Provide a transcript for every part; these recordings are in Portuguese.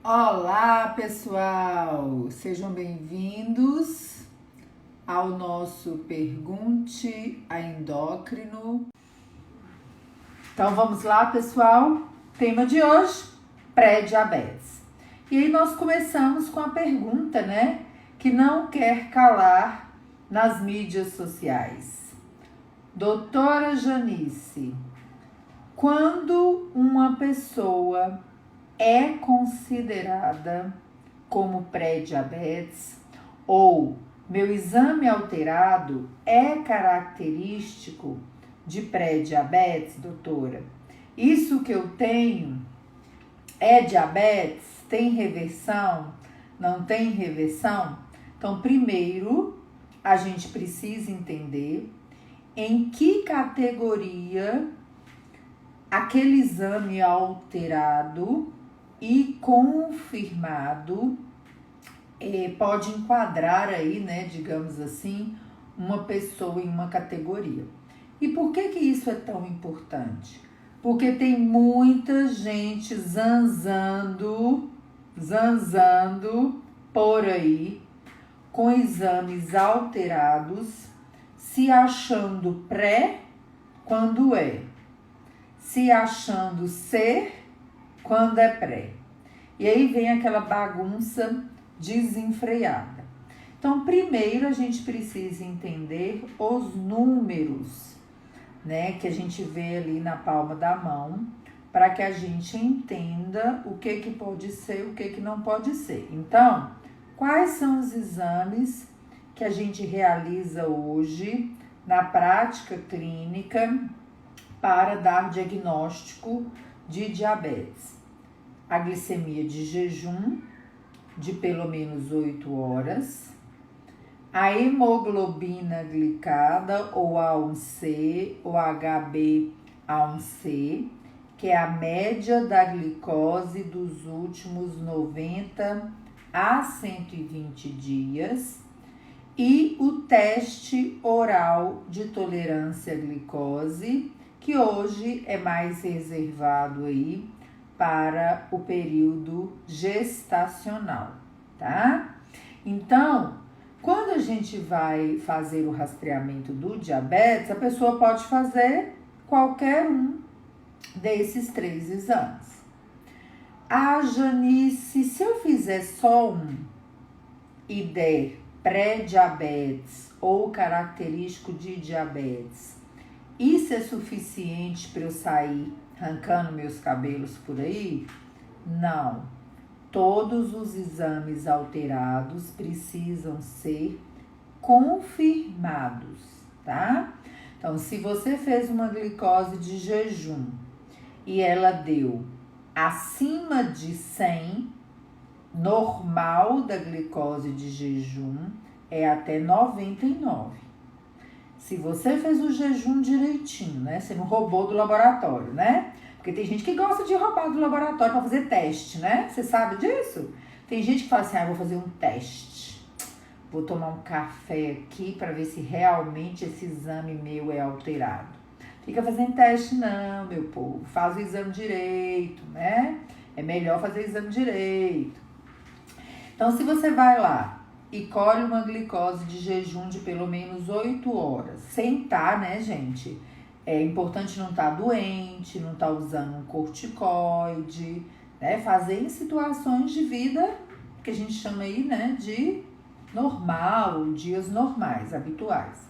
Olá, pessoal! Sejam bem-vindos ao nosso Pergunte a Endócrino. Então vamos lá, pessoal. Tema de hoje: pré-diabetes. E aí nós começamos com a pergunta, né, que não quer calar nas mídias sociais. Doutora Janice, quando uma pessoa é considerada como pré-diabetes ou meu exame alterado é característico de pré-diabetes, doutora? Isso que eu tenho é diabetes? Tem reversão? Não tem reversão? Então, primeiro, a gente precisa entender em que categoria aquele exame alterado e confirmado pode enquadrar aí, né, digamos assim, uma pessoa em uma categoria. E por que isso é tão importante? Porque tem muita gente zanzando por aí com exames alterados, se achando pré quando é, se achando ser quando é pré. E aí vem aquela bagunça desenfreada. Então, primeiro a gente precisa entender os números, né, que a gente vê ali na palma da mão, para que a gente entenda o que pode ser, o que não pode ser. Então, quais são os exames que a gente realiza hoje na prática clínica para dar diagnóstico de diabetes? A glicemia de jejum de pelo menos 8 horas, a hemoglobina glicada ou A1C ou HbA1c, que é a média da glicose dos últimos 90 a 120 dias, e o teste oral de tolerância à glicose, que hoje é mais reservado aí para o período gestacional, tá? Então, quando a gente vai fazer o rastreamento do diabetes, a pessoa pode fazer qualquer um desses 3 exames. Ah, Janice, se eu fizer só um e der pré-diabetes ou característico de diabetes, isso é suficiente para eu sair arrancando meus cabelos por aí? Não. Todos os exames alterados precisam ser confirmados, tá? Então, se você fez uma glicose de jejum e ela deu acima de 100, normal da glicose de jejum é até 99. Se você fez o jejum direitinho, né? Você não roubou do laboratório, né? Porque tem gente que gosta de roubar do laboratório para fazer teste, né? Você sabe disso? Tem gente que fala assim, vou fazer um teste. Vou tomar um café aqui para ver se realmente esse exame meu é alterado. Fica fazendo teste não, meu povo. Faz o exame direito, né? É melhor fazer o exame direito. Então, se você vai lá e colhe uma glicose de jejum de pelo menos 8 horas, sem estar, né, gente? É importante não estar doente, não estar usando um corticoide, né? Fazer em situações de vida que a gente chama aí, né, de normal, dias normais, habituais.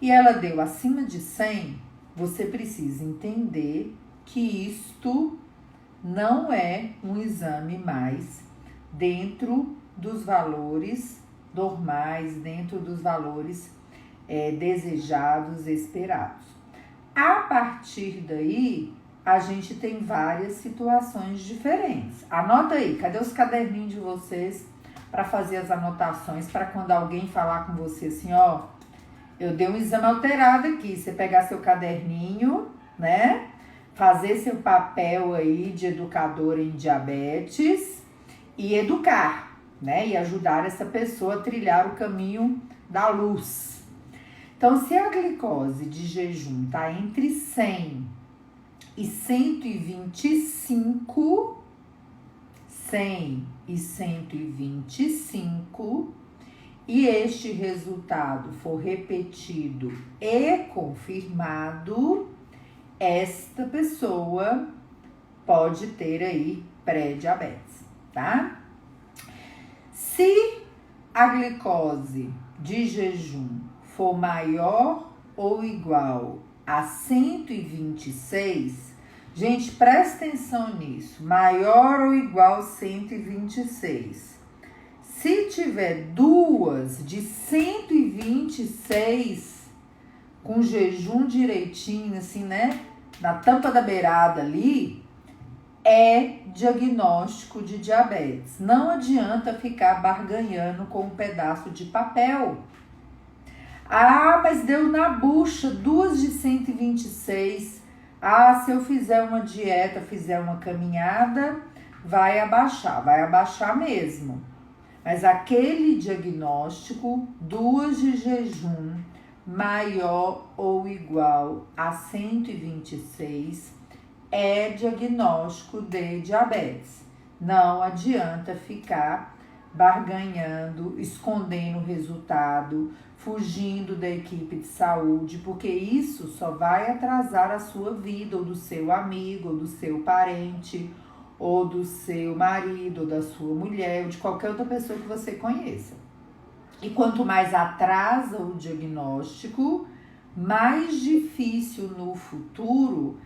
E ela deu acima de 100, você precisa entender que isto não é um exame mais dentro dos valores normais, dentro dos valores desejados, esperados. A partir daí, a gente tem várias situações diferentes. Anota aí, cadê os caderninhos de vocês para fazer as anotações, para quando alguém falar com você assim, ó, eu dei um exame alterado aqui, você pegar seu caderninho, né, fazer seu papel aí de educador em diabetes e educar, né, e ajudar essa pessoa a trilhar o caminho da luz. Então, se a glicose de jejum tá entre 100 e 125, 100 e 125, e este resultado for repetido e confirmado, esta pessoa pode ter aí pré-diabetes, tá? Se a glicose de jejum for maior ou igual a 126, gente, presta atenção nisso, maior ou igual a 126. Se tiver duas de 126, com jejum direitinho, assim, né? Na tampa da beirada ali, é diagnóstico de diabetes. Não adianta ficar barganhando com um pedaço de papel. Ah, mas deu na bucha, duas de 126. Ah, se eu fizer uma dieta, fizer uma caminhada, vai abaixar mesmo. Mas aquele diagnóstico, duas de jejum maior ou igual a 126, é diagnóstico de diabetes. Não adianta ficar barganhando, escondendo o resultado, fugindo da equipe de saúde, porque isso só vai atrasar a sua vida, ou do seu amigo, ou do seu parente, ou do seu marido, ou da sua mulher, ou de qualquer outra pessoa que você conheça. E quanto mais atrasa o diagnóstico, mais difícil no futuro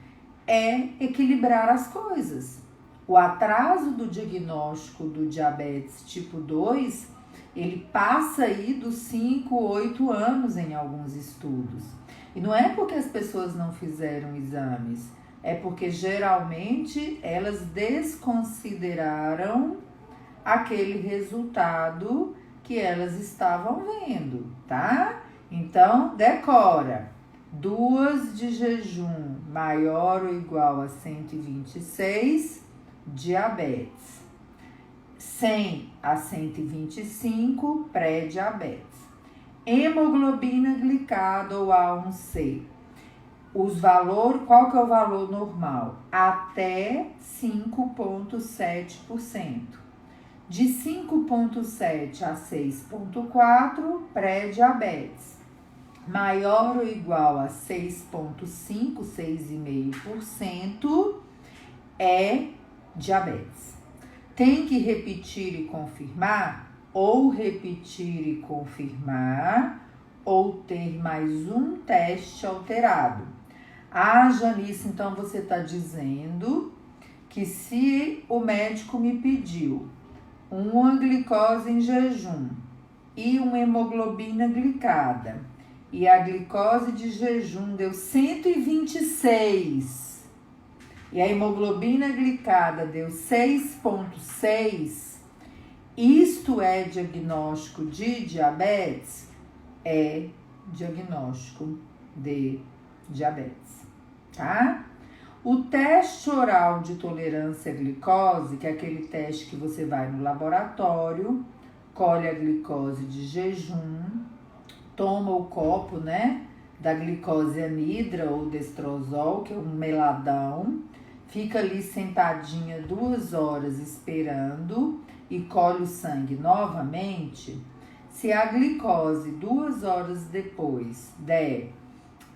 é equilibrar as coisas. O atraso do diagnóstico do diabetes tipo 2, ele passa aí dos 5, 8 anos em alguns estudos. E não é porque as pessoas não fizeram exames, é porque geralmente elas desconsideraram aquele resultado que elas estavam vendo, tá? Então, decora. Duas de jejum maior ou igual a 126, diabetes. 100 a 125, pré-diabetes. Hemoglobina glicada ou A1C. Qual que é o valor normal? Até 5,7%. De 5,7 a 6,4, pré-diabetes. Maior ou igual a 6,5, 6,5% é diabetes. Tem que repetir e confirmar, ou repetir e confirmar, ou ter mais um teste alterado. Ah, Janice, então você está dizendo que se o médico me pediu uma glicose em jejum e uma hemoglobina glicada, e a glicose de jejum deu 126 e a hemoglobina glicada deu 6,6, isto é diagnóstico de diabetes? É diagnóstico de diabetes, tá? O teste oral de tolerância à glicose, que é aquele teste que você vai no laboratório, colhe a glicose de jejum, toma o copo, né, da glicose anidra ou destrozol, que é um meladão, fica ali sentadinha 2 horas esperando e colhe o sangue novamente. Se a glicose 2 horas depois der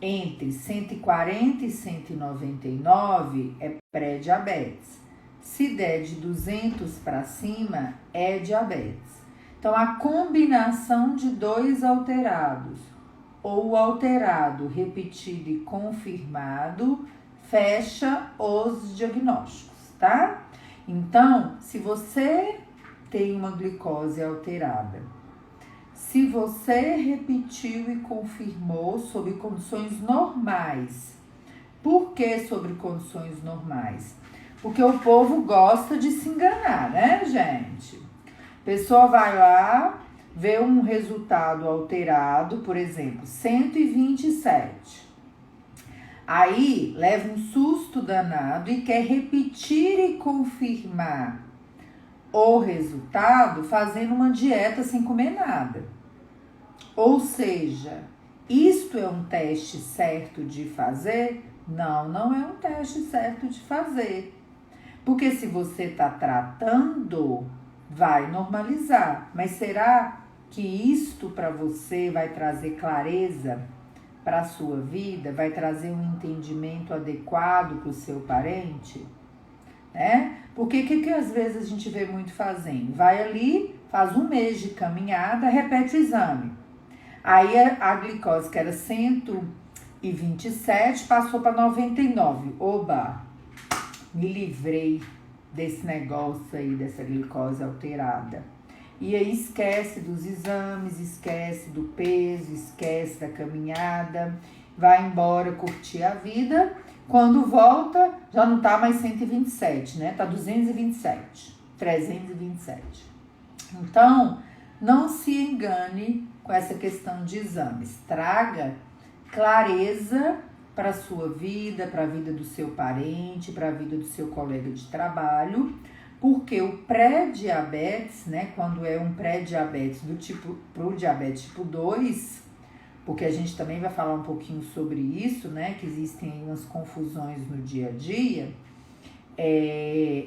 entre 140 e 199, é pré-diabetes. Se der de 200 para cima, é diabetes. Então, a combinação de dois alterados, ou o alterado repetido e confirmado, fecha os diagnósticos, tá? Então, se você tem uma glicose alterada, se você repetiu e confirmou sobre condições normais. Por que sobre condições normais? Porque o povo gosta de se enganar, né, gente? A pessoa vai lá, vê um resultado alterado, por exemplo, 127. Aí leva um susto danado e quer repetir e confirmar o resultado fazendo uma dieta sem comer nada. Ou seja, isto é um teste certo de fazer? Não, não é um teste certo de fazer. Porque se você está tratando, vai normalizar. Mas será que isto para você vai trazer clareza para a sua vida? Vai trazer um entendimento adequado para o seu parente? Né? Porque o que às vezes a gente vê muito fazendo? Vai ali, faz um mês de caminhada, repete o exame. Aí a glicose, que era 127, passou para 99. Oba! Me livrei desse negócio aí, dessa glicose alterada. E aí esquece dos exames, esquece do peso, esquece da caminhada, vai embora curtir a vida. Quando volta, já não tá mais 127, né? Tá 227, 327. Então, não se engane com essa questão de exames. Traga clareza para a sua vida, para a vida do seu parente, para a vida do seu colega de trabalho, porque o pré-diabetes, né, quando é um pré-diabetes do tipo pro diabetes tipo 2, porque a gente também vai falar um pouquinho sobre isso, né, que existem aí umas confusões no dia a dia,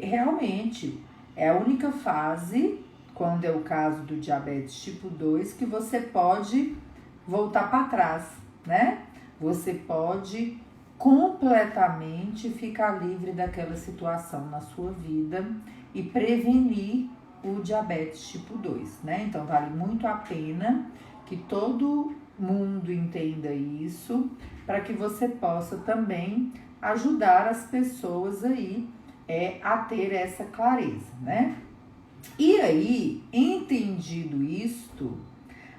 realmente é a única fase, quando é o caso do diabetes tipo 2, que você pode voltar para trás, né? Você pode completamente ficar livre daquela situação na sua vida e prevenir o diabetes tipo 2, né? Então vale muito a pena que todo mundo entenda isso, para que você possa também ajudar as pessoas aí a ter essa clareza, né? E aí, entendido isto,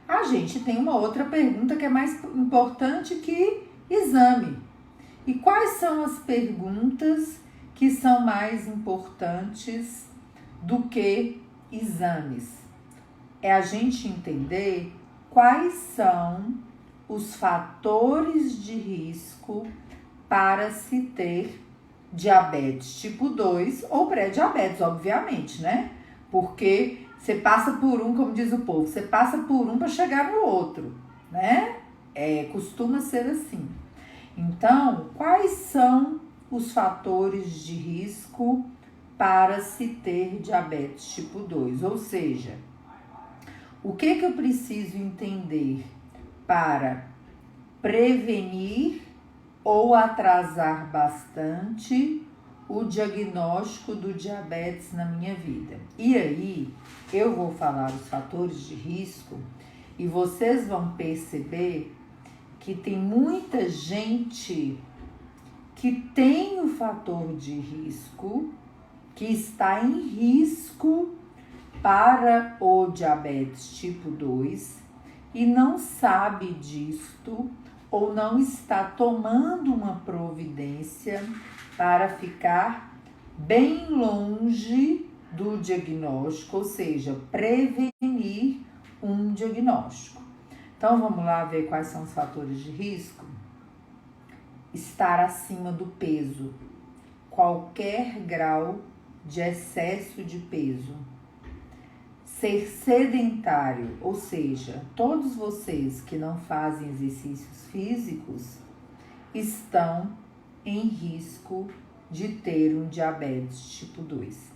a gente tem uma outra pergunta que é mais importante que exame. E quais são as perguntas que são mais importantes do que exames? É a gente entender quais são os fatores de risco para se ter diabetes tipo 2 ou pré-diabetes, obviamente, né? Porque você passa por um, como diz o povo, você passa por um para chegar no outro, né? Costuma ser assim. Então, quais são os fatores de risco para se ter diabetes tipo 2? Ou seja, o que eu preciso entender para prevenir ou atrasar bastante o diagnóstico do diabetes na minha vida? E aí, eu vou falar os fatores de risco e vocês vão perceber que tem muita gente que tem o fator de risco, que está em risco para o diabetes tipo 2 e não sabe disto ou não está tomando uma providência para ficar bem longe do diagnóstico, ou seja, prevenir um diagnóstico. Então vamos lá ver quais são os fatores de risco? Estar acima do peso, qualquer grau de excesso de peso. Ser sedentário, ou seja, todos vocês que não fazem exercícios físicos estão em risco de ter um diabetes tipo 2.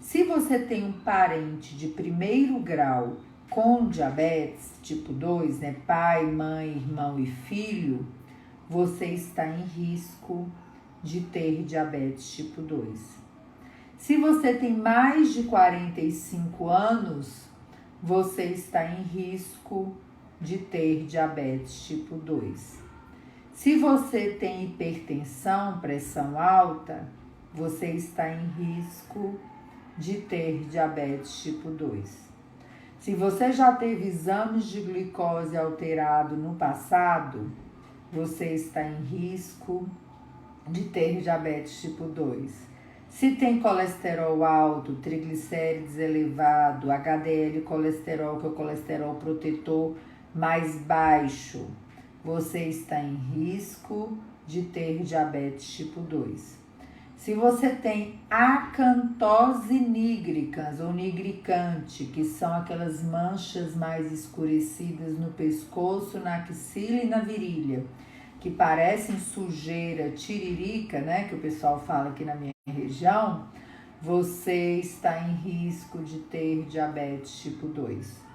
Se você tem um parente de primeiro grau com diabetes tipo 2, né, pai, mãe, irmão e filho, você está em risco de ter diabetes tipo 2. Se você tem mais de 45 anos, você está em risco de ter diabetes tipo 2. Se você tem hipertensão, pressão alta, você está em risco de ter diabetes tipo 2. Se você já teve exames de glicose alterado no passado, você está em risco de ter diabetes tipo 2. Se tem colesterol alto, triglicérides elevado, HDL colesterol, que é o colesterol protetor mais baixo, você está em risco de ter diabetes tipo 2. Se você tem acantose nigricans ou nigricante, que são aquelas manchas mais escurecidas no pescoço, na axila e na virilha, que parecem sujeira tiririca, né, que o pessoal fala aqui na minha região, você está em risco de ter diabetes tipo 2.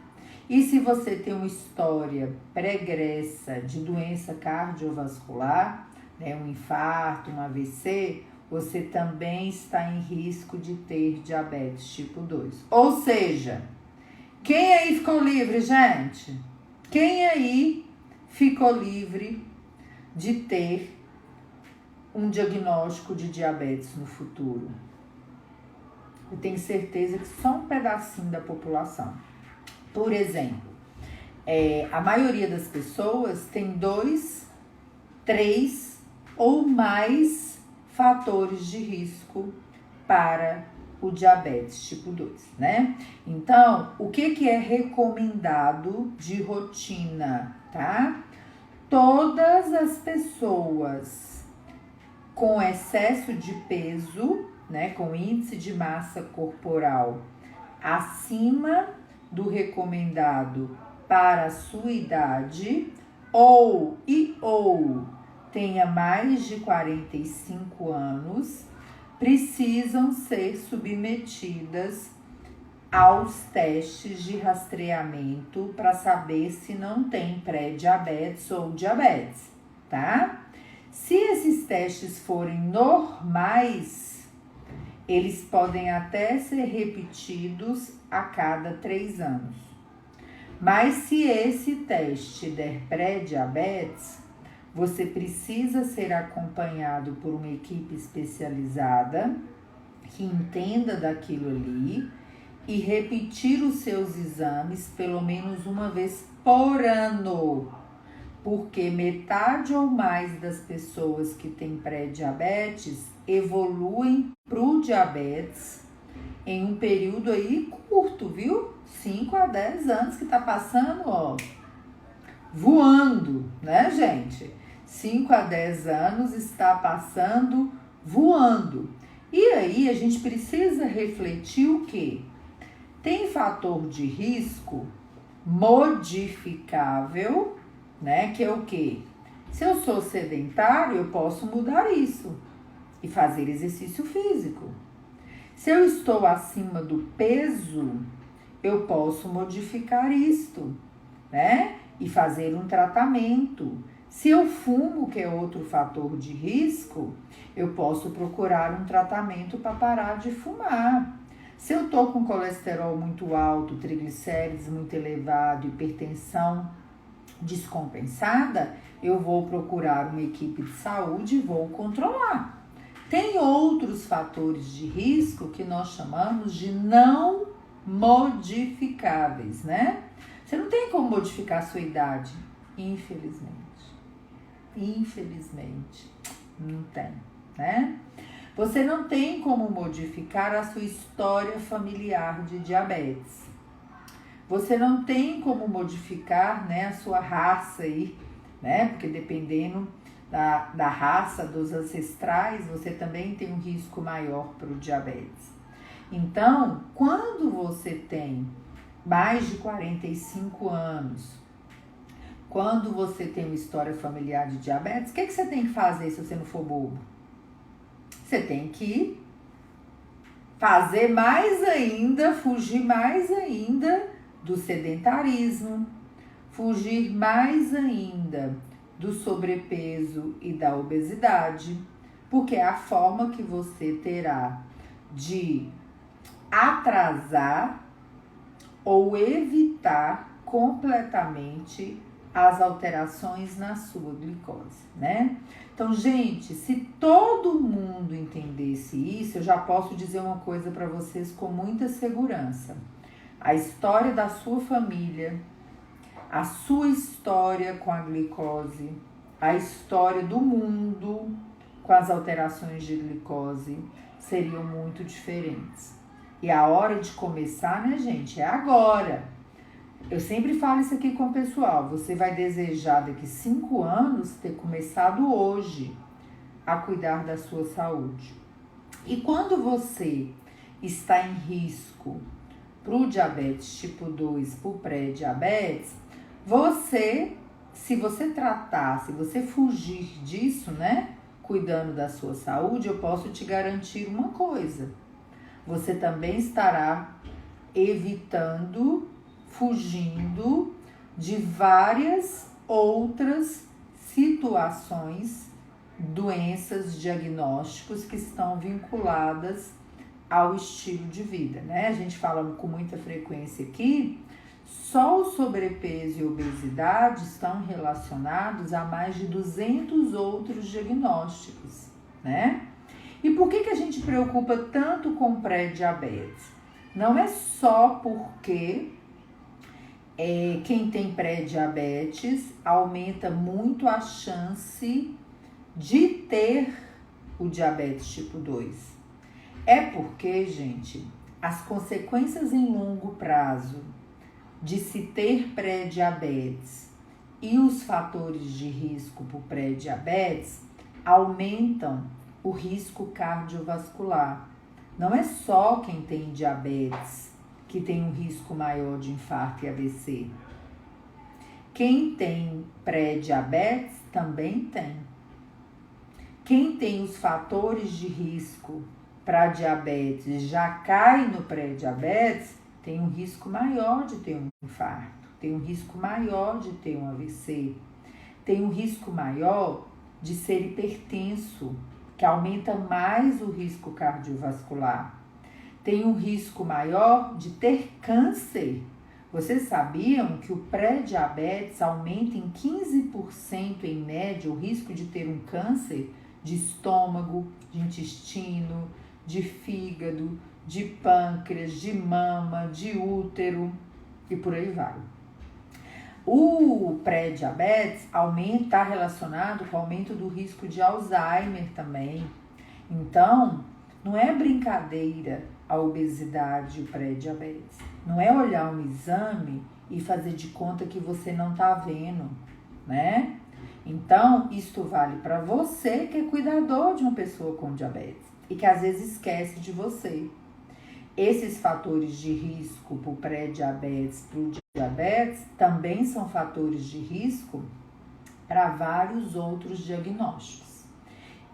E se você tem uma história pregressa de doença cardiovascular, né, um infarto, um AVC, você também está em risco de ter diabetes tipo 2. Ou seja, quem aí ficou livre, gente? Quem aí ficou livre de ter um diagnóstico de diabetes no futuro? Eu tenho certeza que só um pedacinho da população. Por exemplo, a maioria das pessoas tem 2, 3 ou mais fatores de risco para o diabetes tipo 2, né? Então, o que é recomendado de rotina, tá? Todas as pessoas com excesso de peso, né, com índice de massa corporal acima do recomendado para a sua idade, ou tenha mais de 45 anos, precisam ser submetidas aos testes de rastreamento para saber se não tem pré-diabetes ou diabetes, tá? Se esses testes forem normais, eles podem até ser repetidos a cada 3 anos. Mas se esse teste der pré-diabetes, você precisa ser acompanhado por uma equipe especializada que entenda daquilo ali e repetir os seus exames pelo menos uma vez por ano, porque metade ou mais das pessoas que têm pré-diabetes evoluem para o diabetes em um período aí curto, viu? 5 a 10 anos que tá passando, ó, voando, né, gente? 5 a 10 anos está passando voando. E aí a gente precisa refletir o quê? Tem fator de risco modificável, né? Que é o quê? Se eu sou sedentário, eu posso mudar isso e fazer exercício físico. Se eu estou acima do peso, eu posso modificar isto, né? E fazer um tratamento. Se eu fumo, que é outro fator de risco, eu posso procurar um tratamento para parar de fumar. Se eu tô com colesterol muito alto, triglicérides muito elevado, hipertensão descompensada, eu vou procurar uma equipe de saúde e vou controlar. Tem outros fatores de risco que nós chamamos de não modificáveis, né? Você não tem como modificar a sua idade, infelizmente. Infelizmente, não tem, né? Você não tem como modificar a sua história familiar de diabetes. Você não tem como modificar, né, a sua raça aí, né? Porque dependendo da raça dos ancestrais, você também tem um risco maior para o diabetes. Então, quando você tem mais de 45 anos, quando você tem uma história familiar de diabetes, o que você tem que fazer se você não for bobo? Você tem que fazer mais ainda, fugir mais ainda do sedentarismo, fugir mais ainda do sobrepeso e da obesidade, porque é a forma que você terá de atrasar ou evitar completamente as alterações na sua glicose, né? Então, gente, se todo mundo entendesse isso, eu já posso dizer uma coisa para vocês com muita segurança. A história da sua família, a sua história com a glicose, a história do mundo com as alterações de glicose seriam muito diferentes. E a hora de começar, né, gente, é agora. Eu sempre falo isso aqui com o pessoal. Você vai desejar daqui 5 anos ter começado hoje a cuidar da sua saúde. E quando você está em risco para o diabetes tipo 2, para o pré-diabetes, se você tratar, se você fugir disso, né? cuidando da sua saúde, eu posso te garantir uma coisa: você também estará evitando, fugindo de várias outras situações, doenças, diagnósticos que estão vinculadas ao estilo de vida, né? A gente fala com muita frequência aqui, só o sobrepeso e obesidade estão relacionados a mais de 200 outros diagnósticos, né? E por que a gente preocupa tanto com pré-diabetes? Não é só porque quem tem pré-diabetes aumenta muito a chance de ter o diabetes tipo 2. É porque, gente, as consequências em longo prazo de se ter pré-diabetes e os fatores de risco para o pré-diabetes aumentam o risco cardiovascular. Não é só quem tem diabetes que tem um risco maior de infarto e AVC. Quem tem pré-diabetes também tem. Quem tem os fatores de risco para diabetes já cai no pré-diabetes, tem um risco maior de ter um infarto, tem um risco maior de ter um AVC, tem um risco maior de ser hipertenso, que aumenta mais o risco cardiovascular. Tem um risco maior de ter câncer. Vocês sabiam que o pré-diabetes aumenta em 15% em média o risco de ter um câncer de estômago, de intestino, de fígado, de pâncreas, de mama, de útero e por aí vai. O pré-diabetes está relacionado com o aumento do risco de Alzheimer também. Então, não é brincadeira a obesidade e o pré-diabetes. Não é olhar um exame e fazer de conta que você não está vendo, né? Então, isto vale para você que é cuidador de uma pessoa com diabetes e que às vezes esquece de você. Esses fatores de risco para o pré-diabetes, para o diabetes, também são fatores de risco para vários outros diagnósticos.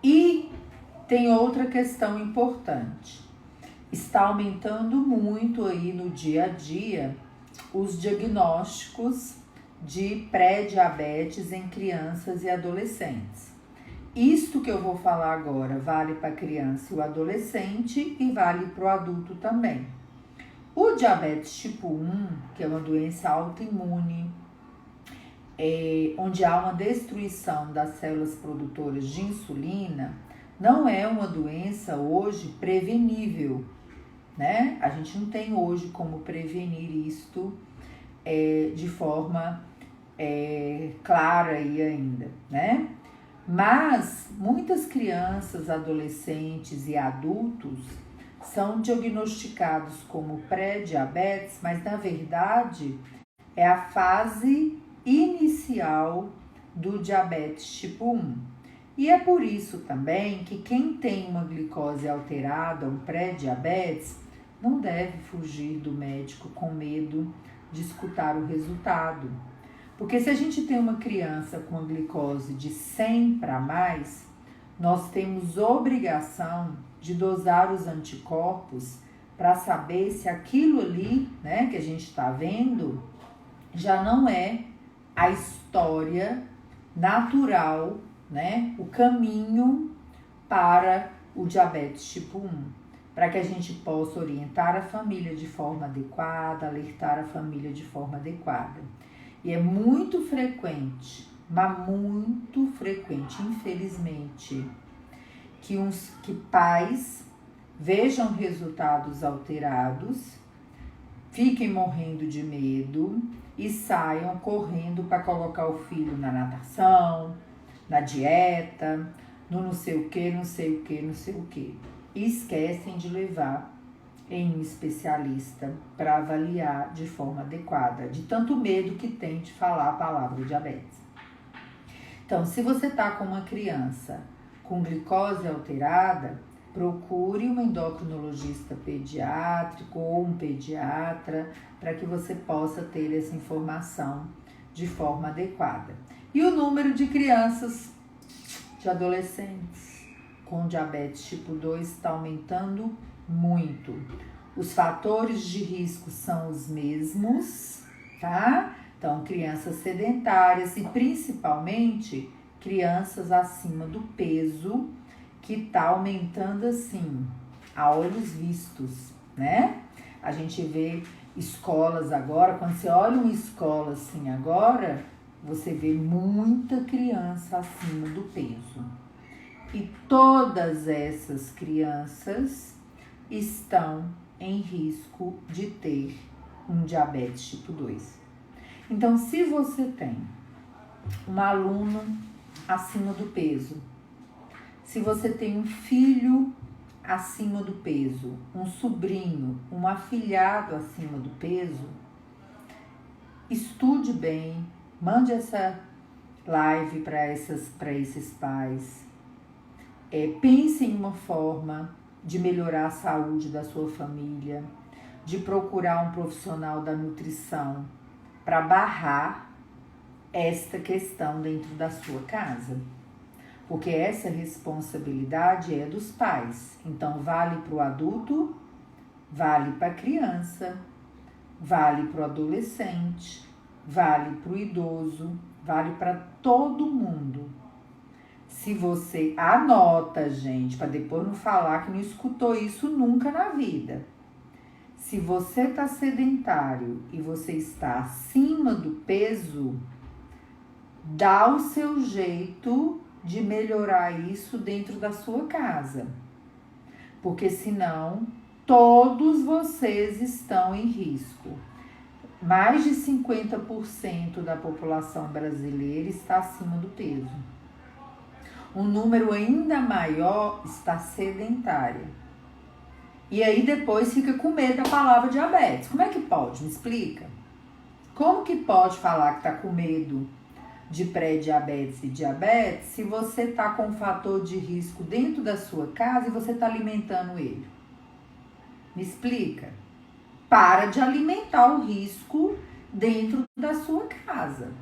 E tem outra questão importante. Está aumentando muito aí no dia a dia os diagnósticos de pré-diabetes em crianças e adolescentes. Isto que eu vou falar agora vale para a criança e o adolescente e vale para o adulto também. O diabetes tipo 1, que é uma doença autoimune, onde há uma destruição das células produtoras de insulina, não é uma doença hoje prevenível, né? A gente não tem hoje como prevenir isto de forma clara aí ainda, né? Mas muitas crianças, adolescentes e adultos são diagnosticados como pré-diabetes, mas na verdade é a fase inicial do diabetes tipo 1. E é por isso também que quem tem uma glicose alterada, um pré-diabetes, não deve fugir do médico com medo de escutar o resultado. Porque se a gente tem uma criança com a glicose de 100 para mais, nós temos obrigação de dosar os anticorpos para saber se aquilo ali, né, que a gente está vendo, já não é a história natural, né, o caminho para o diabetes tipo 1. Para que a gente possa orientar a família de forma adequada, alertar a família de forma adequada. E é muito frequente, mas muito frequente, infelizmente, que pais vejam resultados alterados, fiquem morrendo de medo e saiam correndo para colocar o filho na natação, na dieta, no não sei o que, não sei o que, não sei o que. E esquecem de levar em um especialista para avaliar de forma adequada, de tanto medo que tem de falar a palavra diabetes. Então, se você está com uma criança com glicose alterada, procure um endocrinologista pediátrico ou um pediatra para que você possa ter essa informação de forma adequada. E o número de crianças de adolescentes com diabetes tipo 2 está aumentando muito. Os fatores de risco são os mesmos, tá? Então, crianças sedentárias e principalmente crianças acima do peso, que está aumentando assim, a olhos vistos, né? A gente vê escolas agora, quando você olha uma escola assim agora, você vê muita criança acima do peso. E todas essas crianças estão em risco de ter um diabetes tipo 2. Então, se você tem um aluno acima do peso, se você tem um filho acima do peso, um sobrinho, um afilhado acima do peso, estude bem, mande essa live para esses pais. Pense em uma forma de melhorar a saúde da sua família, de procurar um profissional da nutrição para barrar esta questão dentro da sua casa. Porque essa responsabilidade é dos pais. Então, vale para o adulto, vale para a criança, vale para o adolescente, vale para o idoso, vale para todo mundo. Se você anota, gente, para depois não falar que não escutou isso nunca na vida. Se você está sedentário e você está acima do peso, dá o seu jeito de melhorar isso dentro da sua casa. Porque senão, todos vocês estão em risco. Mais de 50% da população brasileira está acima do peso. Um número ainda maior está sedentária. E aí depois fica com medo da palavra diabetes. Como é que pode? Me explica. Como que pode falar que está com medo de pré-diabetes e diabetes se você está com um fator de risco dentro da sua casa e você está alimentando ele? Me explica. Para de alimentar o risco dentro da sua casa.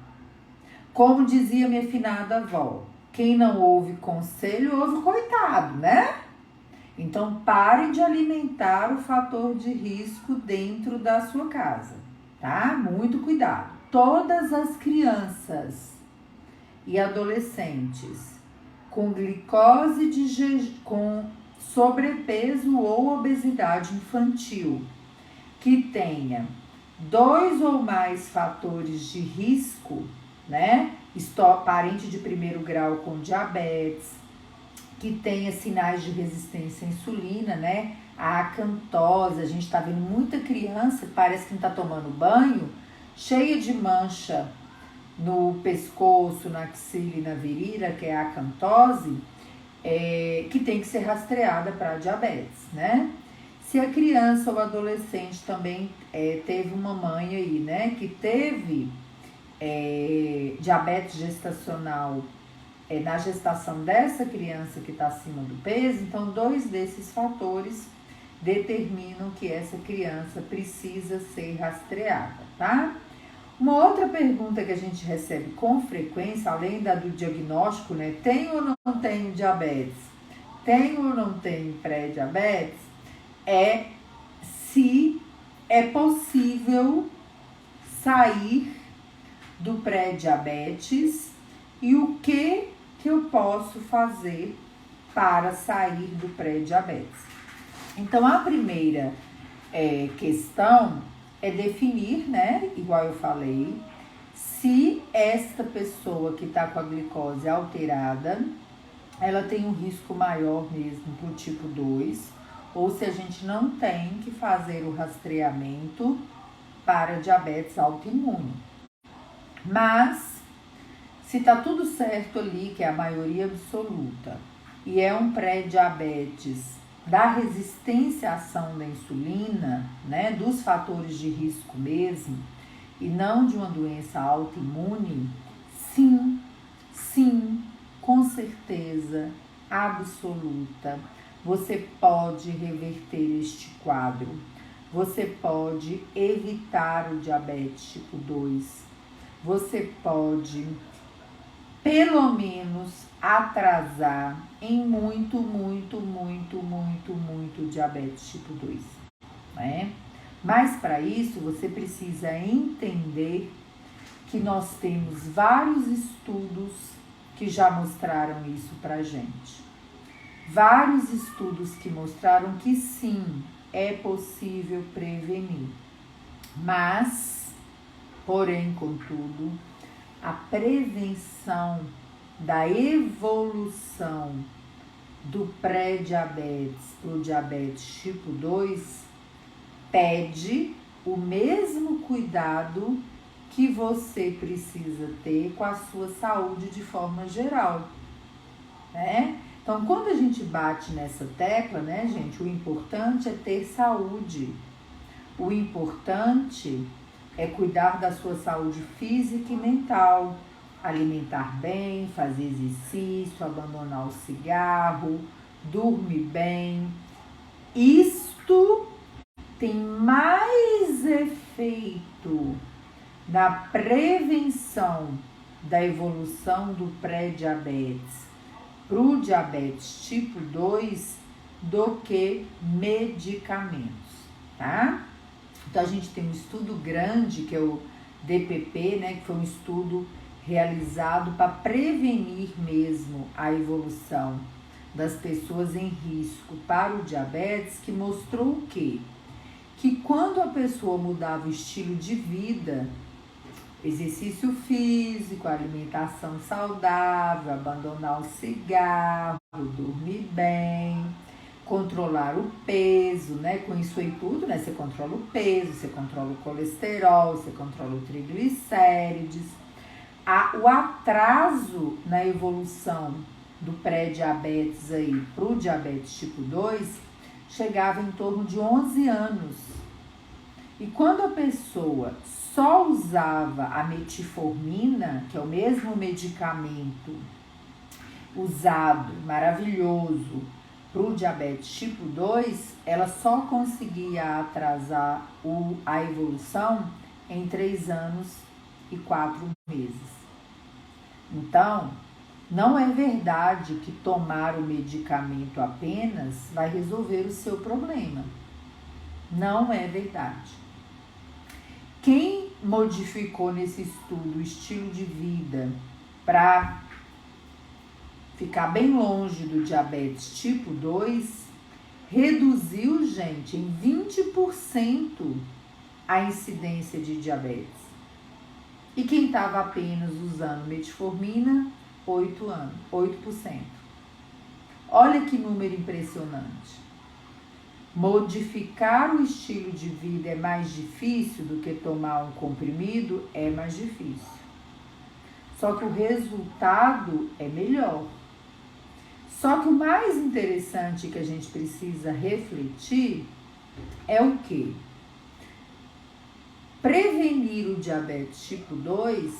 Como dizia minha finada avó, quem não ouve conselho, ouve coitado, né? Então, pare de alimentar o fator de risco dentro da sua casa, tá? Muito cuidado. Todas as crianças e adolescentes com glicose com sobrepeso ou obesidade infantil que tenha 2 ou mais fatores de risco, né? Parente de primeiro grau com diabetes, que tenha sinais de resistência à insulina, né? A acantose, a gente tá vendo muita criança que parece que não tá tomando banho, cheia de mancha no pescoço, na axila e na virilha, que é a acantose, que tem que ser rastreada para diabetes, né? Se a criança ou adolescente também teve uma mãe aí, né, que teve diabetes gestacional na gestação dessa criança que está acima do peso, então 2 desses fatores determinam que essa criança precisa ser rastreada, tá? Uma outra pergunta que a gente recebe com frequência, além da do diagnóstico, né? Tenho ou não tenho diabetes? Tenho ou não tenho pré-diabetes? É se é possível sair do pré-diabetes e o que eu posso fazer para sair do pré-diabetes. Então, a primeira questão é definir, né, igual eu falei, se esta pessoa que está com a glicose alterada, ela tem um risco maior mesmo para o tipo 2, ou se a gente não tem que fazer o rastreamento para diabetes autoimune. Mas, se tá tudo certo ali, que é a maioria absoluta, e é um pré-diabetes da resistência à ação da insulina, né, dos fatores de risco mesmo, e não de uma doença autoimune, sim, com certeza absoluta, você pode reverter este quadro. Você pode evitar o diabetes tipo 2. Você pode, pelo menos, atrasar em muito diabetes tipo 2, né? Mas para isso você precisa entender que nós temos vários estudos que já mostraram isso pra gente. Vários estudos que mostraram que sim, é possível prevenir. Mas, porém, contudo, a prevenção da evolução do pré-diabetes para o diabetes tipo 2 pede o mesmo cuidado que você precisa ter com a sua saúde de forma geral, né? Então, quando a gente bate nessa tecla, né, gente, o importante é ter saúde. O importante é cuidar da sua saúde física e mental, alimentar bem, fazer exercício, abandonar o cigarro, dormir bem. Isto tem mais efeito na prevenção da evolução do pré-diabetes para o diabetes tipo 2 do que medicamentos, tá? Então a gente tem um estudo grande que é o DPP, né, que foi um estudo realizado para prevenir mesmo a evolução das pessoas em risco para o diabetes, que mostrou o quê? Que quando a pessoa mudava o estilo de vida, exercício físico, alimentação saudável, abandonar o cigarro, dormir bem, controlar o peso, né? Com isso aí tudo, né? Você controla o peso, você controla o colesterol, você controla o triglicérides. O atraso na evolução do pré-diabetes aí para o diabetes tipo 2 chegava em torno de 11 anos. E quando a pessoa só usava a metformina, que é o mesmo medicamento usado, maravilhoso, para o diabetes tipo 2, ela só conseguia atrasar a evolução em 3 anos e 4 meses. Então, não é verdade que tomar o medicamento apenas vai resolver o seu problema. Não é verdade. Quem modificou nesse estudo o estilo de vida para ficar bem longe do diabetes tipo 2, reduziu, gente, em 20% a incidência de diabetes. E quem estava apenas usando metformina, 8%. Olha que número impressionante. Modificar o estilo de vida é mais difícil do que tomar um comprimido? É mais difícil. Só que o resultado é melhor. Só que o mais interessante que a gente precisa refletir é o quê? Prevenir o diabetes tipo 2,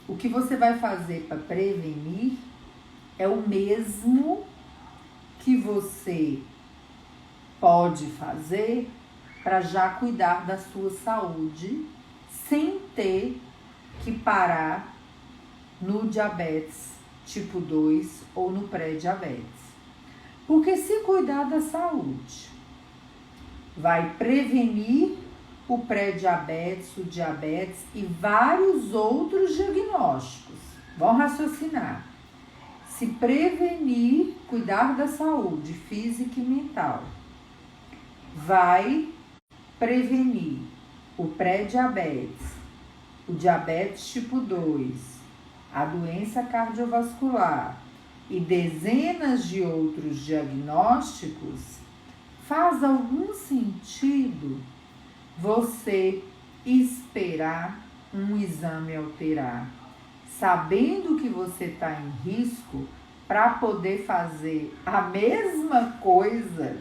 o que você vai fazer para prevenir é o mesmo que você pode fazer para já cuidar da sua saúde sem ter que parar no diabetes tipo 2 ou no pré-diabetes. Porque se cuidar da saúde, vai prevenir o pré-diabetes, o diabetes e vários outros diagnósticos. Vão raciocinar. Se prevenir, cuidar da saúde física e mental, vai prevenir o pré-diabetes, o diabetes tipo 2, a doença cardiovascular e dezenas de outros diagnósticos, faz algum sentido você esperar um exame alterar, sabendo que você está em risco, para poder fazer a mesma coisa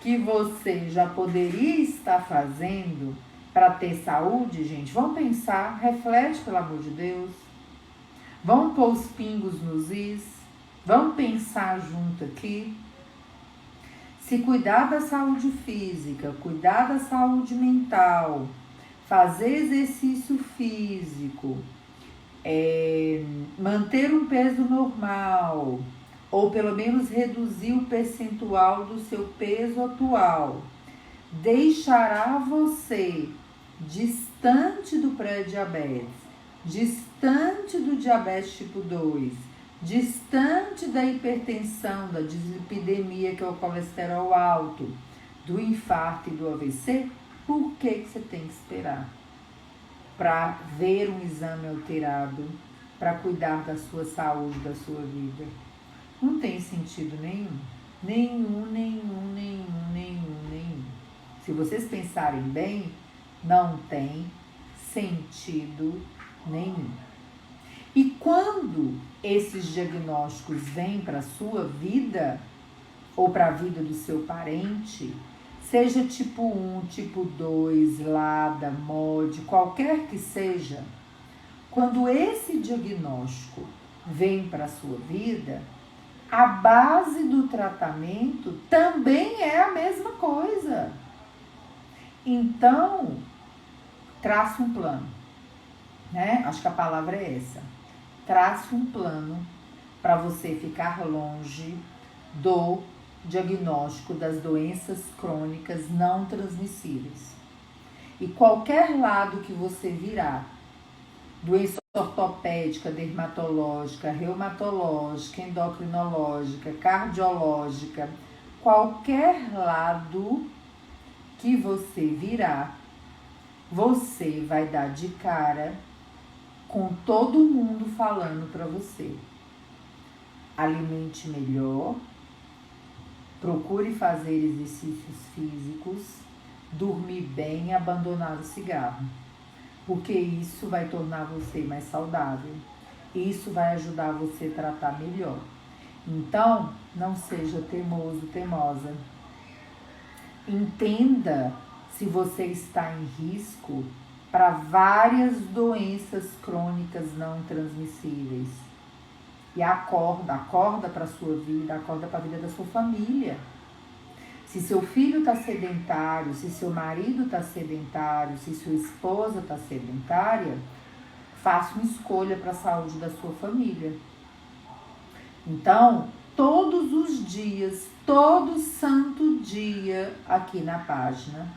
que você já poderia estar fazendo para ter saúde, gente? Vamos pensar, reflete, pelo amor de Deus. Vamos pôr os pingos nos is, vamos pensar junto aqui. Se cuidar da saúde física, cuidar da saúde mental, fazer exercício físico manter um peso normal, ou pelo menos reduzir o percentual do seu peso atual, deixará você distante do pré-diabetes, distante do diabetes tipo 2, distante da hipertensão, da dislipidemia, que é o colesterol alto, do infarto e do AVC. Por que você tem que esperar para ver um exame alterado, para cuidar da sua saúde, da sua vida? Não tem sentido nenhum. Nenhum. Se vocês pensarem bem, não tem sentido nenhum. E quando esses diagnósticos vêm para a sua vida, ou para a vida do seu parente, seja tipo 1, tipo 2, LADA, MOD, qualquer que seja, quando esse diagnóstico vem para a sua vida, a base do tratamento também é a mesma coisa. Então, trace um plano, né? Acho que a palavra é essa. Trace um plano para você ficar longe do diagnóstico das doenças crônicas não transmissíveis. E qualquer lado que você virar, doença ortopédica, dermatológica, reumatológica, endocrinológica, cardiológica, qualquer lado que você virar, você vai dar de cara com todo mundo falando para você: alimente melhor, procure fazer exercícios físicos, dormir bem e abandonar o cigarro. Porque isso vai tornar você mais saudável. Isso vai ajudar você a tratar melhor. Então, não seja teimoso, teimosa. Entenda se você está em risco para várias doenças crônicas não transmissíveis. E acorda para a sua vida, acorda para a vida da sua família. Se seu filho está sedentário, se seu marido está sedentário, se sua esposa está sedentária, faça uma escolha para a saúde da sua família. Então, todos os dias, todo santo dia aqui na página,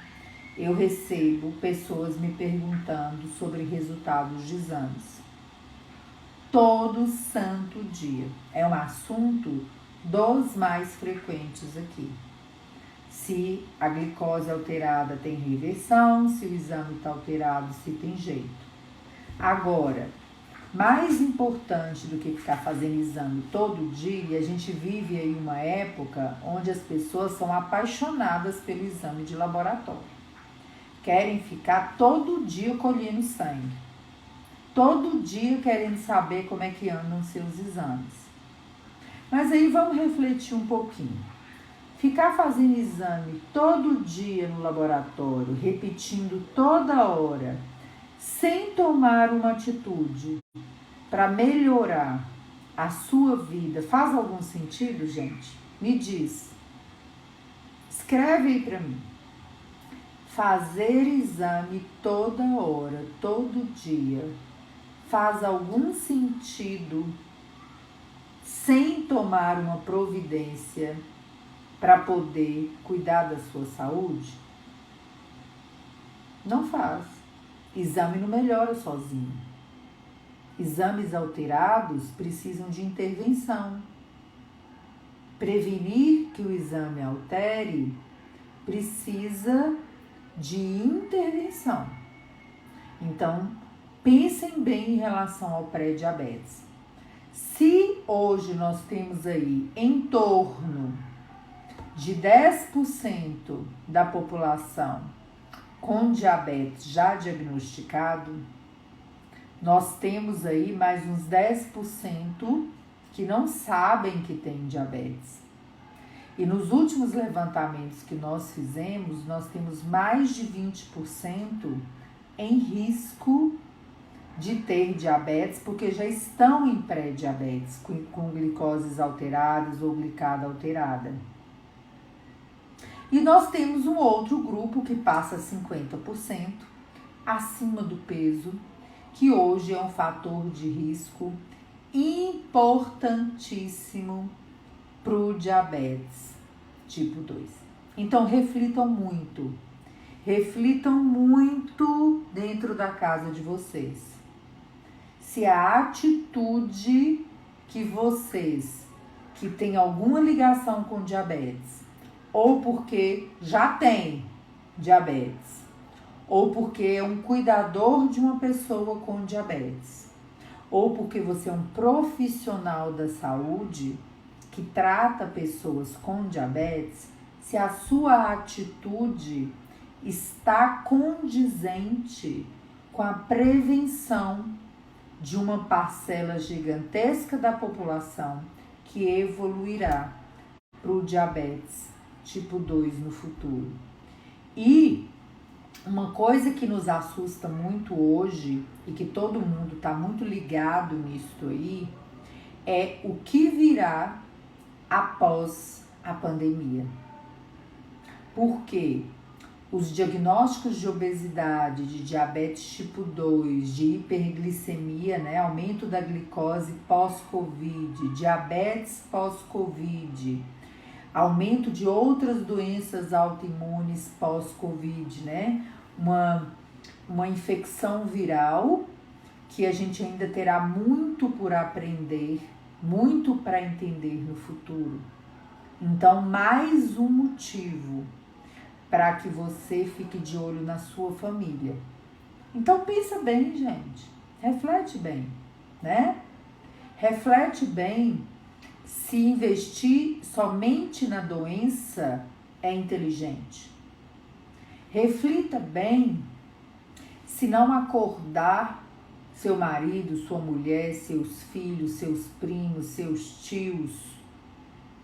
eu recebo pessoas me perguntando sobre resultados de exames. Todo santo dia. É um assunto dos mais frequentes aqui. Se a glicose alterada tem reversão, se o exame está alterado, se tem jeito. Agora, mais importante do que ficar fazendo exame todo dia, a gente vive aí uma época onde as pessoas são apaixonadas pelo exame de laboratório. Querem ficar todo dia colhendo sangue. Todo dia querendo saber como é que andam seus exames. Mas aí vamos refletir um pouquinho. Ficar fazendo exame todo dia no laboratório, repetindo toda hora, sem tomar uma atitude para melhorar a sua vida, faz algum sentido, gente? Me diz. Escreve aí para mim. Fazer exame toda hora, todo dia, faz algum sentido sem tomar uma providência para poder cuidar da sua saúde? Não faz. Exame não melhora sozinho. Exames alterados precisam de intervenção. Prevenir que o exame altere precisa de intervenção. Então, pensem bem em relação ao pré-diabetes. Se hoje nós temos aí em torno de 10% da população com diabetes já diagnosticado, nós temos aí mais uns 10% que não sabem que tem diabetes. E nos últimos levantamentos que nós fizemos, nós temos mais de 20% em risco de ter diabetes, porque já estão em pré-diabetes, com glicoses alteradas ou glicada alterada. E nós temos um outro grupo que passa 50% acima do peso, que hoje é um fator de risco importantíssimo para o diabetes tipo 2. Então, reflitam muito dentro da casa de vocês. Se a atitude que vocês que têm alguma ligação com diabetes, ou porque já tem diabetes, ou porque é um cuidador de uma pessoa com diabetes, ou porque você é um profissional da saúde que trata pessoas com diabetes, se a sua atitude está condizente com a prevenção de uma parcela gigantesca da população que evoluirá para o diabetes tipo 2 no futuro. E uma coisa que nos assusta muito hoje e que todo mundo está muito ligado nisso aí é o que virá após a pandemia. Porque os diagnósticos de obesidade, de diabetes tipo 2, de hiperglicemia, né, aumento da glicose pós-Covid, diabetes pós-Covid, aumento de outras doenças autoimunes pós-Covid, né, uma infecção viral que a gente ainda terá muito por aprender, muito para entender no futuro. Então, mais um motivo para que você fique de olho na sua família. Então, pensa bem, gente. Reflete bem, né? Reflete bem se investir somente na doença é inteligente. Reflita bem se não acordar seu marido, sua mulher, seus filhos, seus primos, seus tios,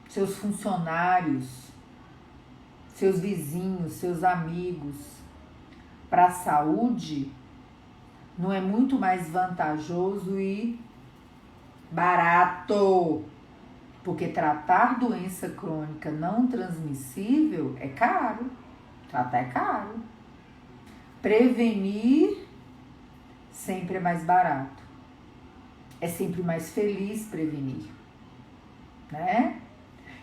seus funcionários, seus vizinhos, seus amigos, para a saúde, não é muito mais vantajoso e barato? Porque tratar doença crônica não transmissível é caro. Tratar é caro. Prevenir sempre é mais barato. É sempre mais feliz prevenir, né?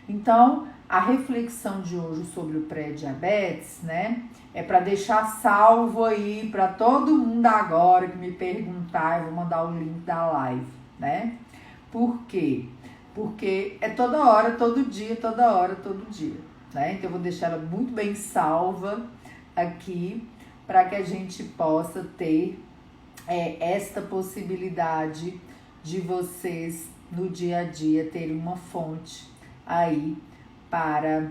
Então, a reflexão de hoje sobre o pré-diabetes, né, é para deixar salvo aí para todo mundo agora que me perguntar, eu vou mandar o link da live, né? Por quê? Porque é toda hora, todo dia, né? Então eu vou deixar ela muito bem salva aqui para que a gente possa ter esta possibilidade de vocês no dia a dia terem uma fonte aí para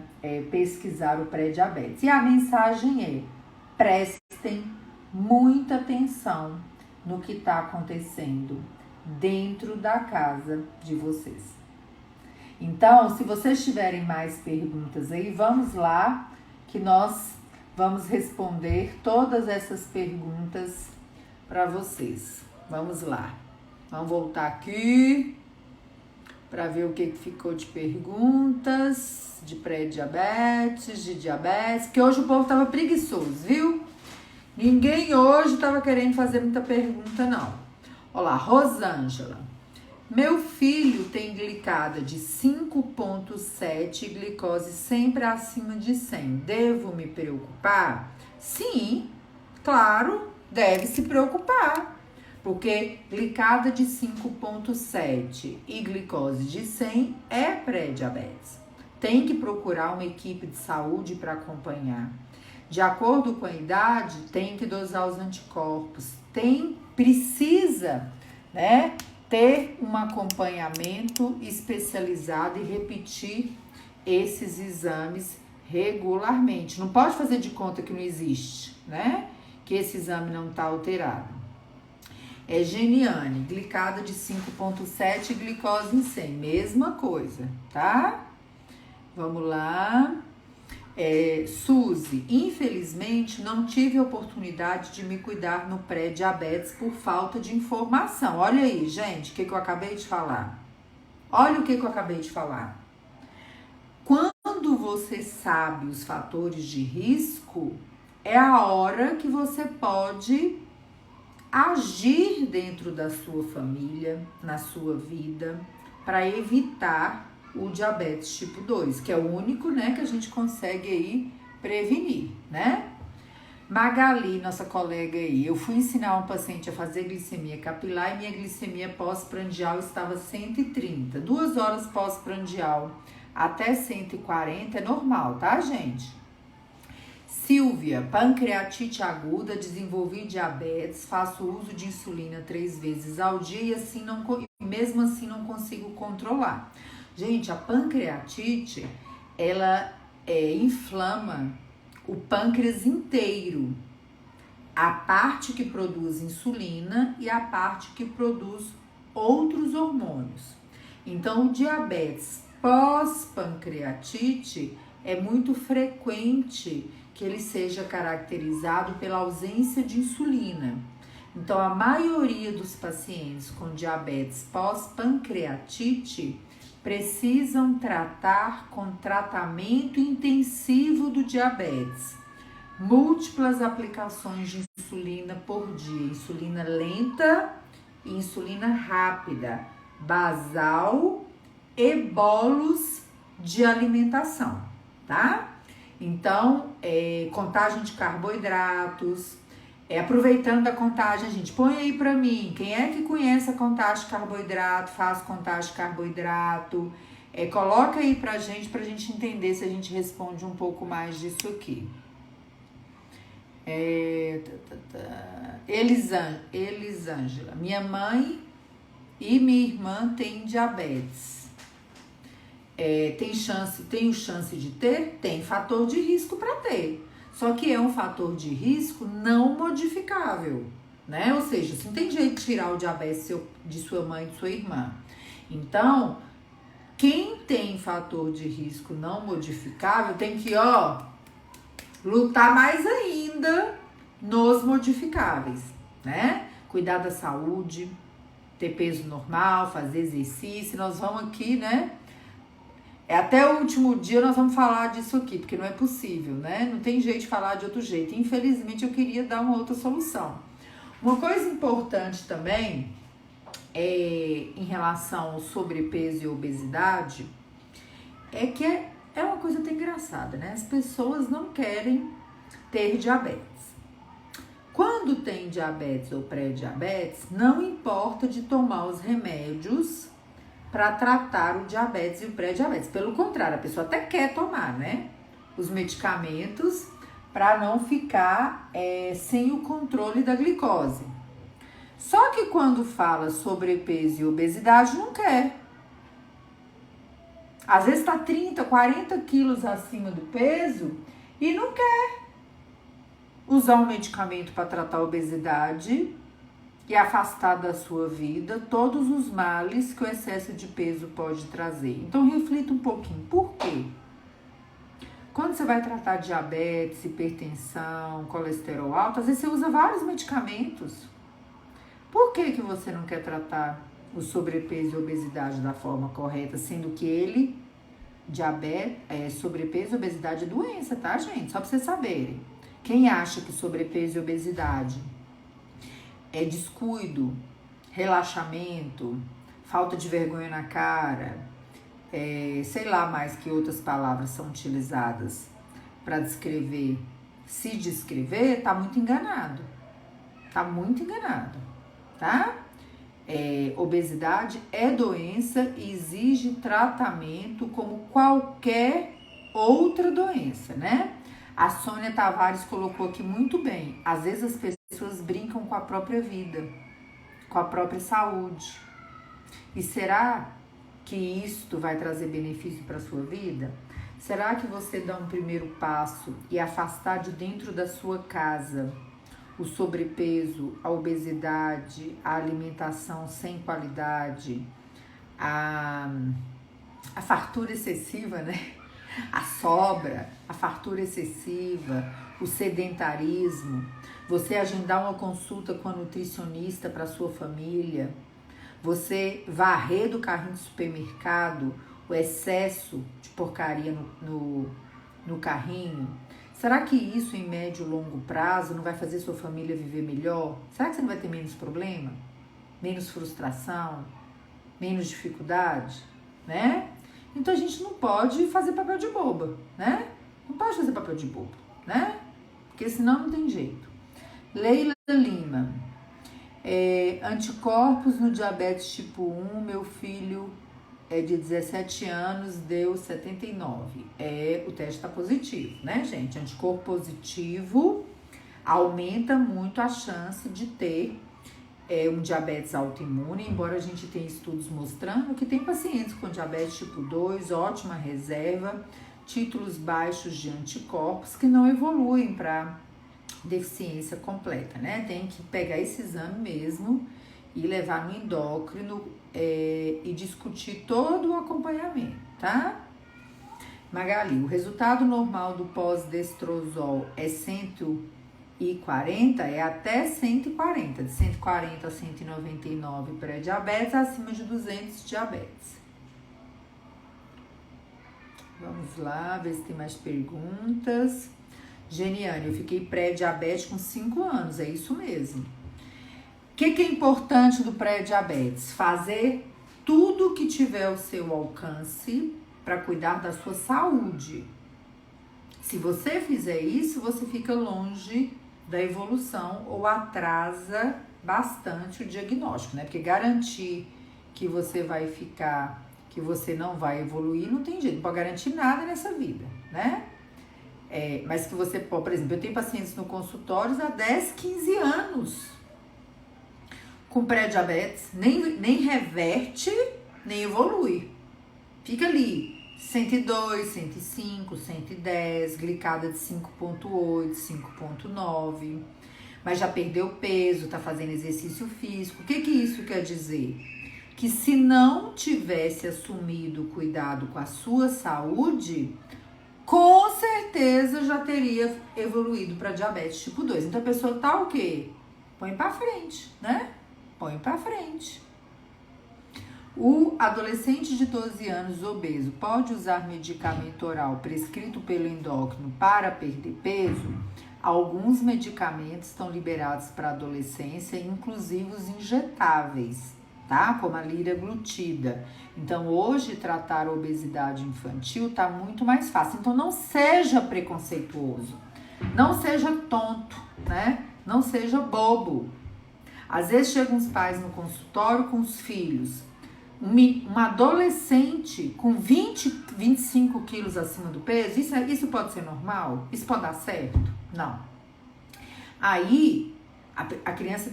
pesquisar o pré-diabetes. E a mensagem é: prestem muita atenção no que está acontecendo dentro da casa de vocês. Então, se vocês tiverem mais perguntas aí, vamos lá que nós vamos responder todas essas perguntas para vocês. Vamos lá. Vamos voltar aqui para ver o que ficou de perguntas, de pré-diabetes, de diabetes, que hoje o povo tava preguiçoso, viu? Ninguém hoje tava querendo fazer muita pergunta, não. Olá, Rosângela. Meu filho tem glicada de 5,7 e glicose sempre acima de 100. Devo me preocupar? Sim, claro, deve se preocupar. Porque glicada de 5,7 e glicose de 100 é pré-diabetes. Tem que procurar uma equipe de saúde para acompanhar. De acordo com a idade, tem que dosar os anticorpos. Precisa, né, ter um acompanhamento especializado e repetir esses exames regularmente. Não pode fazer de conta que não existe, né? Que esse exame não está alterado. Geniane, glicada de 5,7 e glicose em 100, mesma coisa, tá? Vamos lá. Suzy, infelizmente não tive a oportunidade de me cuidar no pré-diabetes por falta de informação. Olha aí, gente, o que eu acabei de falar. Olha o que eu acabei de falar. Quando você sabe os fatores de risco, é a hora que você pode agir dentro da sua família, na sua vida, para evitar o diabetes tipo 2, que é o único, né, que a gente consegue aí prevenir, né? Magali, nossa colega aí, eu fui ensinar um paciente a fazer glicemia capilar e minha glicemia pós-prandial estava 130. 2 horas pós-prandial até 140 é normal, tá, gente? Silvia, pancreatite aguda, desenvolvi diabetes, faço uso de insulina 3 vezes ao dia e assim mesmo assim não consigo controlar. Gente, a pancreatite, ela inflama o pâncreas inteiro, a parte que produz insulina e a parte que produz outros hormônios. Então, o diabetes pós-pancreatite é muito frequente que ele seja caracterizado pela ausência de insulina. Então, a maioria dos pacientes com diabetes pós-pancreatite precisam tratar com tratamento intensivo do diabetes. Múltiplas aplicações de insulina por dia, insulina lenta e insulina rápida, basal e bolos de alimentação, tá? Então, contagem de carboidratos, aproveitando a contagem, gente, põe aí pra mim, quem é que conhece a contagem de carboidrato, faz contagem de carboidrato, coloca aí pra gente entender se a gente responde um pouco mais disso aqui. Elisângela, minha mãe e minha irmã têm diabetes. Tenho chance de ter? Tem fator de risco para ter. Só que é um fator de risco não modificável, né? Ou seja, você não tem jeito de tirar o diabetes de sua mãe e de sua irmã. Então, quem tem fator de risco não modificável tem que, lutar mais ainda nos modificáveis, né? Cuidar da saúde, ter peso normal, fazer exercício. Nós vamos aqui, né? Até o último dia nós vamos falar disso aqui, porque não é possível, né? Não tem jeito de falar de outro jeito. Infelizmente, eu queria dar uma outra solução. Uma coisa importante também, em relação ao sobrepeso e obesidade, é que é uma coisa até engraçada, né? As pessoas não querem ter diabetes. Quando tem diabetes ou pré-diabetes, não importa de tomar os remédios para tratar o diabetes e o pré-diabetes. Pelo contrário, a pessoa até quer tomar, né? Os medicamentos para não ficar sem o controle da glicose. Só que quando fala sobrepeso e obesidade, não quer. Às vezes está 30, 40 quilos acima do peso e não quer usar um medicamento para tratar a obesidade e afastar da sua vida todos os males que o excesso de peso pode trazer. Então, reflita um pouquinho. Por quê? Quando você vai tratar diabetes, hipertensão, colesterol alto, às vezes você usa vários medicamentos. Por que você não quer tratar o sobrepeso e obesidade da forma correta, sendo que sobrepeso e obesidade é doença, tá, gente? Só pra vocês saberem. Quem acha que sobrepeso e obesidade é descuido, relaxamento, falta de vergonha na cara, sei lá mais que outras palavras são utilizadas para se descrever, tá muito enganado. Tá muito enganado, tá? Obesidade é doença e exige tratamento como qualquer outra doença, né? A Sônia Tavares colocou aqui muito bem. Às vezes as pessoas brincam com a própria vida, com a própria saúde. E será que isto vai trazer benefício para a sua vida? Será que você dá um primeiro passo e afastar de dentro da sua casa o sobrepeso, a obesidade, a alimentação sem qualidade, a fartura excessiva, né? A sobra, a fartura excessiva, o sedentarismo, você agendar uma consulta com a nutricionista para sua família, você varrer do carrinho de supermercado o excesso de porcaria no carrinho, Será que isso em médio e longo prazo não vai fazer sua família viver melhor? Será que você não vai ter menos problema? Menos frustração? Menos dificuldade? Né? Então a gente não pode fazer papel de boba, né? Não pode fazer papel de bobo, né? Porque senão não tem jeito. Leila Lima. Anticorpos no diabetes tipo 1, meu filho é de 17 anos, deu 79. O teste está positivo, né, gente? Anticorpo positivo aumenta muito a chance de ter um diabetes autoimune, embora a gente tenha estudos mostrando que tem pacientes com diabetes tipo 2, ótima reserva, títulos baixos de anticorpos que não evoluem para deficiência completa, né? Tem que pegar esse exame mesmo e levar no endócrino e discutir todo o acompanhamento, tá? Magali, o resultado normal do pós-destrozol é 140, é até 140, de 140 a 199 pré-diabetes, acima de 200 diabetes. Vamos lá, ver se tem mais perguntas. Geniane, eu fiquei pré-diabetes com 5 anos, é isso mesmo. O que é importante do pré-diabetes? Fazer tudo que tiver ao seu alcance para cuidar da sua saúde. Se você fizer isso, você fica longe da evolução ou atrasa bastante o diagnóstico, né? Porque garantir que você vai ficar, que você não vai evoluir, não tem jeito, não pode garantir nada nessa vida, né? Mas que você pode, por exemplo, eu tenho pacientes no consultório há 10, 15 anos com pré-diabetes, nem reverte, nem evolui. Fica ali, 102, 105, 110, glicada de 5,8, 5,9, mas já perdeu peso, tá fazendo exercício físico. O que isso quer dizer? Que se não tivesse assumido o cuidado com a sua saúde, com certeza já teria evoluído para diabetes tipo 2. Então a pessoa tá o quê? Põe para frente, né? Põe para frente. O adolescente de 12 anos obeso pode usar medicamento oral prescrito pelo endócrino para perder peso? Alguns medicamentos estão liberados para adolescência, inclusive os injetáveis, tá? Como a liraglutida. Então, hoje, tratar a obesidade infantil tá muito mais fácil. Então, não seja preconceituoso, não seja tonto, né? Não seja bobo. Às vezes, chegam os pais no consultório com os filhos. Um adolescente com 20, 25 quilos acima do peso, isso pode ser normal? Isso pode dar certo? Não. Aí, a criança,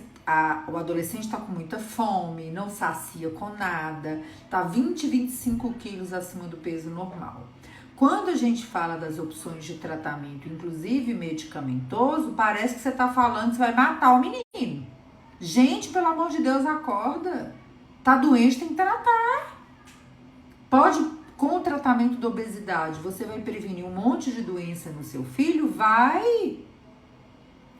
o adolescente está com muita fome, não sacia com nada, tá 20, 25 quilos acima do peso normal. Quando a gente fala das opções de tratamento, inclusive medicamentoso, parece que você tá falando que você vai matar o menino. Gente, pelo amor de Deus, acorda. Tá doente, tem que tratar. Com o tratamento da obesidade, você vai prevenir um monte de doença no seu filho? Vai!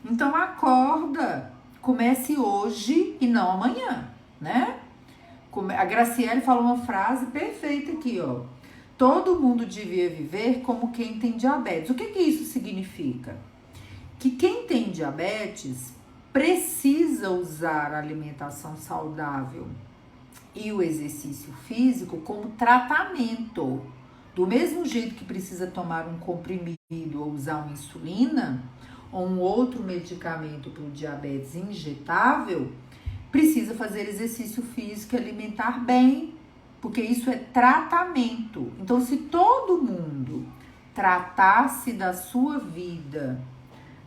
Então acorda. Comece hoje e não amanhã, né? A Graciele falou uma frase perfeita aqui, ó. Todo mundo devia viver como quem tem diabetes. O que isso significa? Que quem tem diabetes precisa usar a alimentação saudável e o exercício físico como tratamento. Do mesmo jeito que precisa tomar um comprimido ou usar uma insulina ou um outro medicamento para o diabetes injetável, precisa fazer exercício físico e alimentar bem, porque isso é tratamento. Então, se todo mundo tratasse da sua vida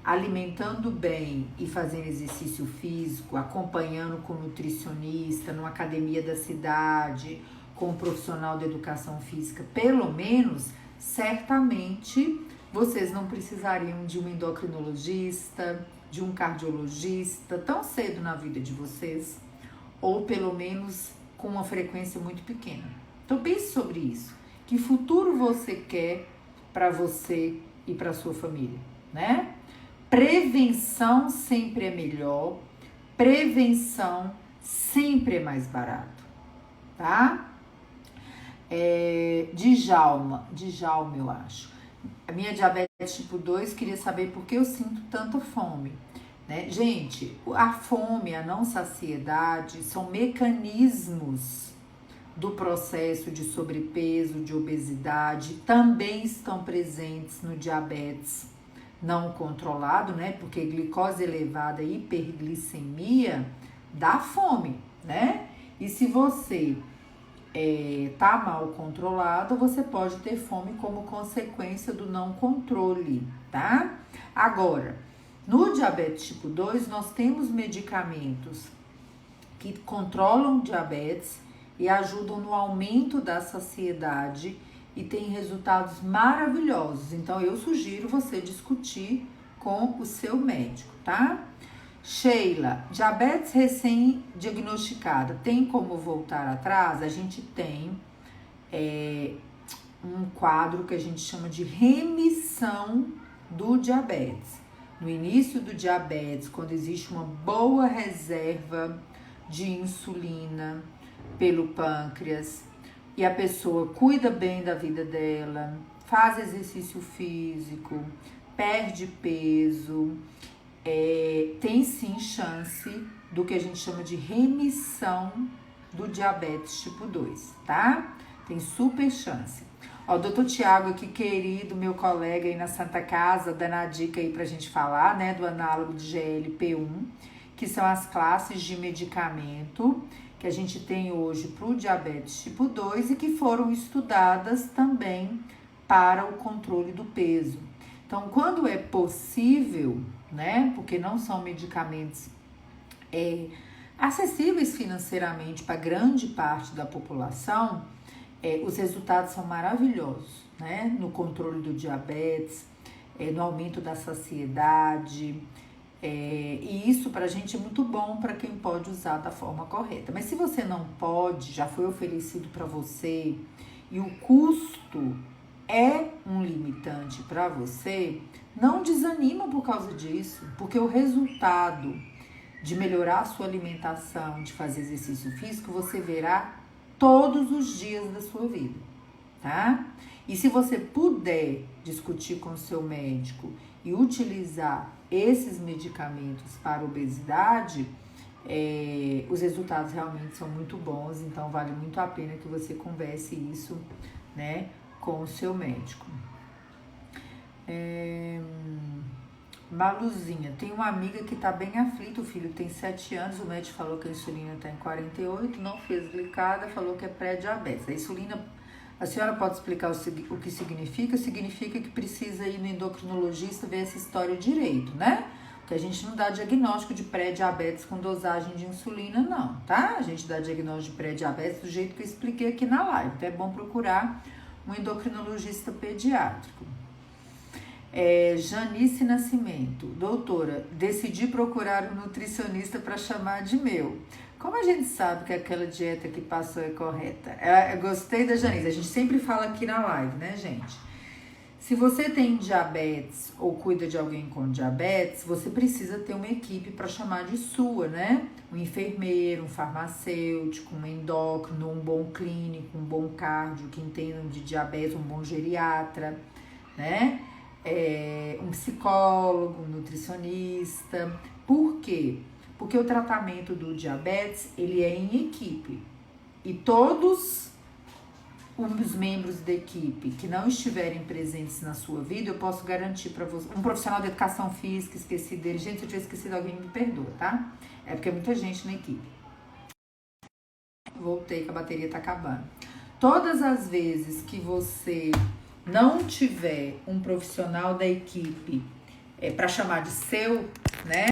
alimentando bem e fazendo exercício físico, acompanhando com nutricionista, numa academia da cidade, com um profissional de educação física, pelo menos, certamente vocês não precisariam de um endocrinologista, de um cardiologista tão cedo na vida de vocês, ou pelo menos com uma frequência muito pequena. Então pense sobre isso. Que futuro você quer para você e para sua família, né? Prevenção sempre é melhor, prevenção sempre é mais barato, tá? Djalma, eu acho. A minha diabetes tipo 2 queria saber por que eu sinto tanta fome. Né? Gente, a fome, a não saciedade são mecanismos do processo de sobrepeso, de obesidade, também estão presentes no diabetes não controlado, né? Porque glicose elevada e hiperglicemia dá fome, né? E se você tá mal controlado, você pode ter fome como consequência do não controle, tá? Agora, no diabetes tipo 2, nós temos medicamentos que controlam o diabetes e ajudam no aumento da saciedade e tem resultados maravilhosos. Então, eu sugiro você discutir com o seu médico, tá? Sheila, diabetes recém-diagnosticada, tem como voltar atrás? A gente tem um quadro que a gente chama de remissão do diabetes. No início do diabetes, quando existe uma boa reserva de insulina pelo pâncreas e a pessoa cuida bem da vida dela, faz exercício físico, perde peso, tem sim chance do que a gente chama de remissão do diabetes tipo 2, tá? Tem super chance. Ó, o doutor Tiago aqui, querido, meu colega aí na Santa Casa, dando a dica aí pra gente falar, né, do análogo de GLP-1, que são as classes de medicamento que a gente tem hoje pro diabetes tipo 2 e que foram estudadas também para o controle do peso. Então, quando é possível, né, porque não são medicamentos acessíveis financeiramente para grande parte da população, os resultados são maravilhosos, né, no controle do diabetes, no aumento da saciedade, e isso pra gente é muito bom para quem pode usar da forma correta. Mas se você não pode, já foi oferecido para você e o custo é um limitante para você, não desanima por causa disso, porque o resultado de melhorar a sua alimentação, de fazer exercício físico, você verá todos os dias da sua vida, tá? E se você puder discutir com o seu médico e utilizar esses medicamentos para obesidade, os resultados realmente são muito bons, então vale muito a pena que você converse isso, né, com o seu médico. Maluzinha, tem uma amiga que tá bem aflita, o filho tem 7 anos, o médico falou que a insulina tá em 48, não fez glicada, falou que é pré-diabetes. A insulina, a senhora pode explicar o que significa? Significa que precisa ir no endocrinologista ver essa história direito, né? Porque a gente não dá diagnóstico de pré-diabetes com dosagem de insulina, não, tá? A gente dá diagnóstico de pré-diabetes do jeito que eu expliquei aqui na live, então é bom procurar um endocrinologista pediátrico. Janice Nascimento, doutora, decidi procurar um nutricionista para chamar de meu. Como a gente sabe que aquela dieta que passou é correta? Eu gostei da Janice, a gente sempre fala aqui na live, né, gente? Se você tem diabetes ou cuida de alguém com diabetes, você precisa ter uma equipe para chamar de sua, né? Um enfermeiro, um farmacêutico, um endócrino, um bom clínico, um bom cardio que entendam de diabetes, um bom geriatra, né? Um psicólogo, um nutricionista. Por quê? Porque o tratamento do diabetes, ele é em equipe. E todos os membros da equipe que não estiverem presentes na sua vida, eu posso garantir para você. Um profissional de educação física, esqueci dele. Gente, se eu tiver esquecido alguém, me perdoa, tá? É porque é muita gente na equipe. Voltei que a bateria tá acabando. Todas as vezes que você não tiver um profissional da equipe para chamar de seu, né?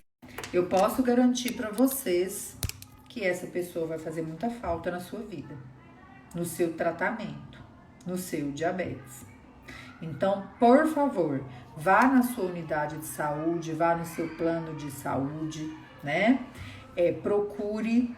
Eu posso garantir para vocês que essa pessoa vai fazer muita falta na sua vida, no seu tratamento, no seu diabetes. Então, por favor, vá na sua unidade de saúde, vá no seu plano de saúde, né? Procure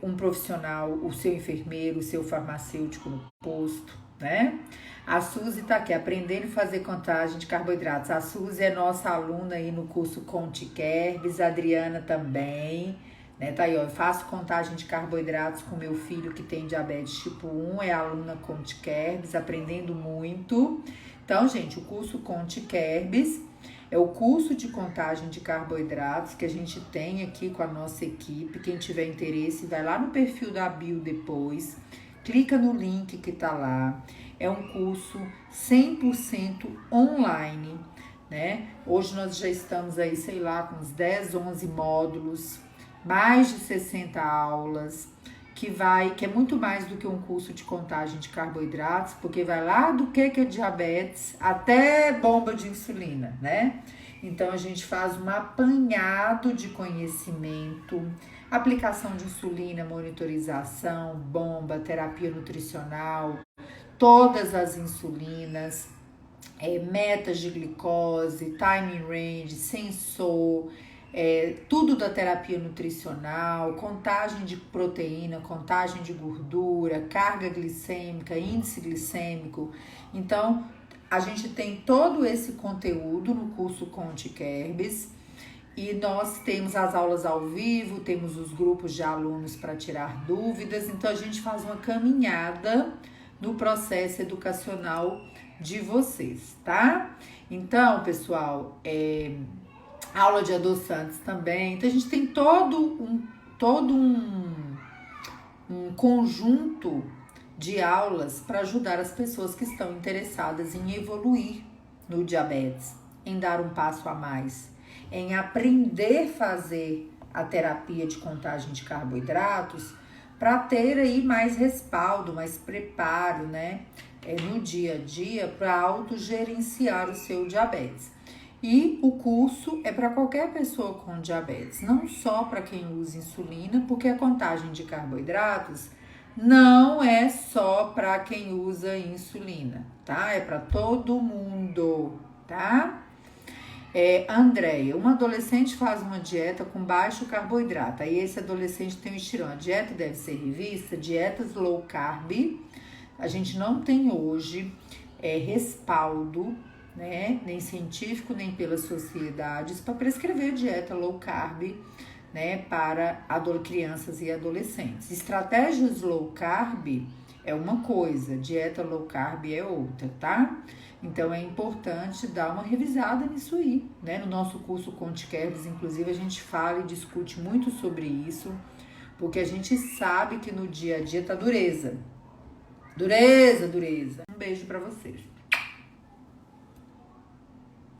um profissional, o seu enfermeiro, o seu farmacêutico no posto, né? A Suzy tá aqui, aprendendo a fazer contagem de carboidratos. A Suzy é nossa aluna aí no curso Conte Kerbs, a Adriana também, Né? Tá aí, ó, eu faço contagem de carboidratos com meu filho que tem diabetes tipo 1, é aluna Conte Kerbs, aprendendo muito. Então, gente, o curso Conte Kerbs é o curso de contagem de carboidratos que a gente tem aqui com a nossa equipe. Quem tiver interesse, vai lá no perfil da bio depois, clica no link que tá lá. É um curso 100% online, né? Hoje nós já estamos aí, sei lá, com uns 10, 11 módulos, mais de 60 aulas, que é muito mais do que um curso de contagem de carboidratos, porque vai lá do que é diabetes até bomba de insulina, né? Então a gente faz um apanhado de conhecimento, aplicação de insulina, monitorização, bomba, terapia nutricional, todas as insulinas, metas de glicose, timing range, sensor, tudo da terapia nutricional, contagem de proteína, contagem de gordura, carga glicêmica, índice glicêmico. Então, a gente tem todo esse conteúdo no curso Conte Kerbs e nós temos as aulas ao vivo, temos os grupos de alunos para tirar dúvidas. Então, a gente faz uma caminhada no processo educacional de vocês, tá? Então, pessoal, aula de adoçantes também. Então, a gente tem todo um conjunto de aulas para ajudar as pessoas que estão interessadas em evoluir no diabetes, em dar um passo a mais, em aprender a fazer a terapia de contagem de carboidratos para ter aí mais respaldo, mais preparo, né? No dia a dia para autogerenciar o seu diabetes. E o curso é para qualquer pessoa com diabetes, não só para quem usa insulina, porque a contagem de carboidratos não é só para quem usa insulina, tá? É para todo mundo, tá? Andréia, um adolescente faz uma dieta com baixo carboidrato, aí esse adolescente tem um estirão. A dieta deve ser revista, dietas low carb. A gente não tem hoje respaldo, né, nem científico, nem pelas sociedades, para prescrever dieta low carb, né, para crianças e adolescentes. Estratégias low carb é uma coisa, dieta low carb é outra, tá? Então é importante dar uma revisada nisso aí, né? No nosso curso Conte Kerbs, inclusive, a gente fala e discute muito sobre isso, porque a gente sabe que no dia a dia tá dureza. Dureza. Um beijo pra vocês.